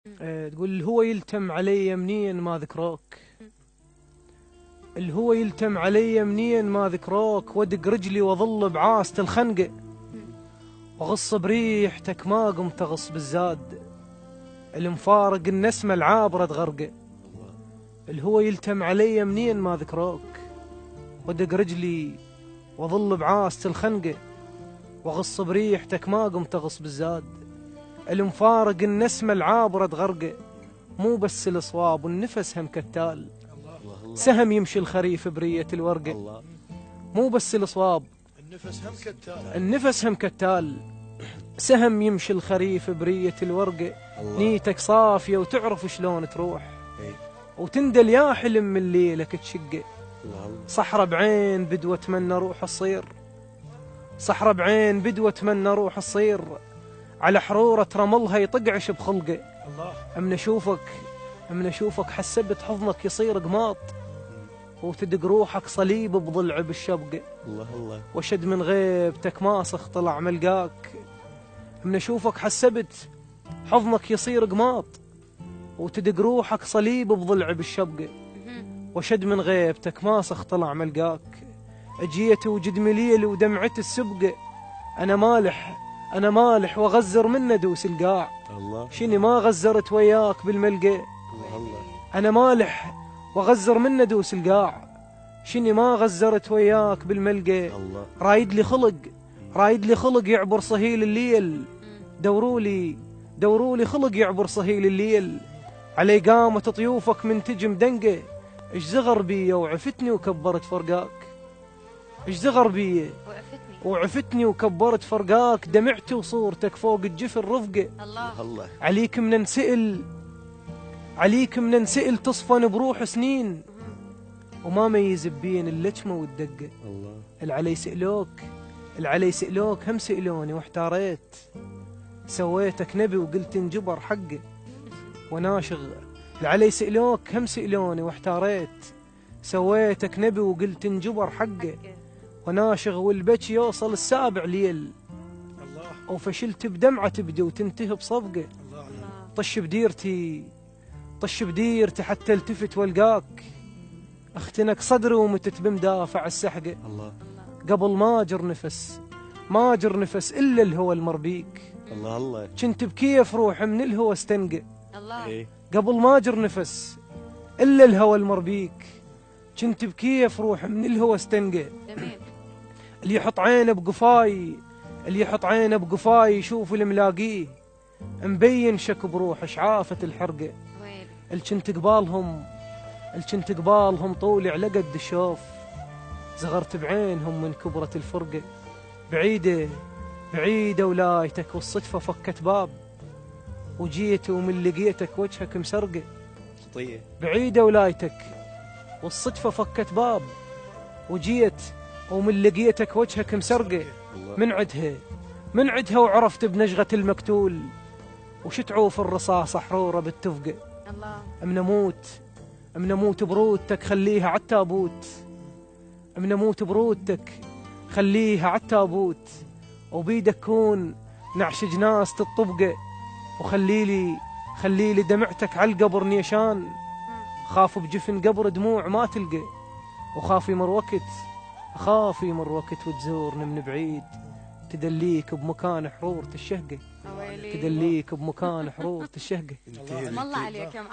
تقول الهوى يلتم علي منين ما ذكروك، الهوى يلتم علي منين ما ذكروك، وادق رجلي واظل بعاصة الخنقة، وغص بريحتك ما قمت اغص بالزاد، المفارق النسمة العابرة تغرقه. الهوى يلتم علي منين ما ذكروك، وادق رجلي واظل بعاصة الخنقة، وغص بريحتك ما قمت اغص بالزاد، المفارق النسمة العابرة تغرقه. مو بس الصواب والنفس هم كتال، سهم يمشي الخريف برية الورقة. مو بس الصواب، النفس هم كتال، سهم يمشي الخريف برية الورقة. نيتك صافية وتعرف شلون تروح، وتندل يا حلم من ليلك تشقه. صحرة بعين بدوة اتمنى روح الصير، صحرة بعين بدوة اتمنى روح الصير، على حرورة رملها يطقعش بخلقه. من اشوفك حسبت حضنك يصير قماط، وتدق روحك صليب بضلع بالشبقه. وشد من غيبتك ماسخ طلع ملقاك، من اشوفك حسبت حضنك يصير قماط، وتدق روحك صليب بضلع بالشبقه. وشد من غيبتك ماسخ طلع ملقاك، اجيت وجد مليل ودمعت السبقه. انا مالح واغزر منه دوس القاع، شني ما غزرت وياك بالملقى. انا مالح واغزر منه دوس القاع، شني ما غزرت وياك بالملقى. رايد لي خلق يعبر صهيل الليل، دوروا لي خلق يعبر صهيل الليل. علي قامة طيوفك من تجم دنقه، ايش زغر بي وعفتني وكبرت فرقاك. ايش زغر بي وعفتني وكبرت فرقاك، دمعتي وصورتك فوق الجفن رفقه. الله عليك من نسئل تصفن بروح سنين، وما ميز بين اللجمة والدقة. العلي سئلوك هم سئلوني واحتاريت، سويتك نبي وقلت انجبر حقه وناشغ. العلي سئلوك هم سئلوني واحتاريت، سويتك نبي وقلت انجبر حقه وناشغ. والبكي يوصل السابع ليل، وفشلت بدمعة تبدي وتنتهي بصفقة. طش بديرتي حتى التفت والقاك، اختنك صدري ومتت بمدافع السحقة. قبل ما اجر نفس الا الهوى المربيك. كنت بكيف روح من الهوى استنقى. قبل ما اجر نفس الا الهوى المربيك، كنت بكيف روح من الهوى استنقى. اللي يحط عينه بقفاي يشوف اللي ملاقيه، مبين شك بروح شعافة الحرقة. الكنت قبالهم طولي على قد الشوف، زغرت بعينهم من كبرة الفرقة. بعيدة ولايتك والصدفة فكت باب، وجيت ومن لقيتك وجهك مسرقة. بعيدة ولايتك والصدفة فكت باب، وجيت ومن لقيتك وجهك مسرقة. من عدها وعرفت بنجغة المقتول، وشتعوف الرصاص حرورة بالتفقة. امنموت برودتك خليها عالتابوت، وبيدك كون نعش جناس الطبقة. خليلي دمعتك عالقبر نيشان، خاف بجفن قبر دموع ما تلقى. وخافي مر وقت وتزورني من بعيد، تدليك بمكان حرورة الشهقة. اسم الله عليك يا معود.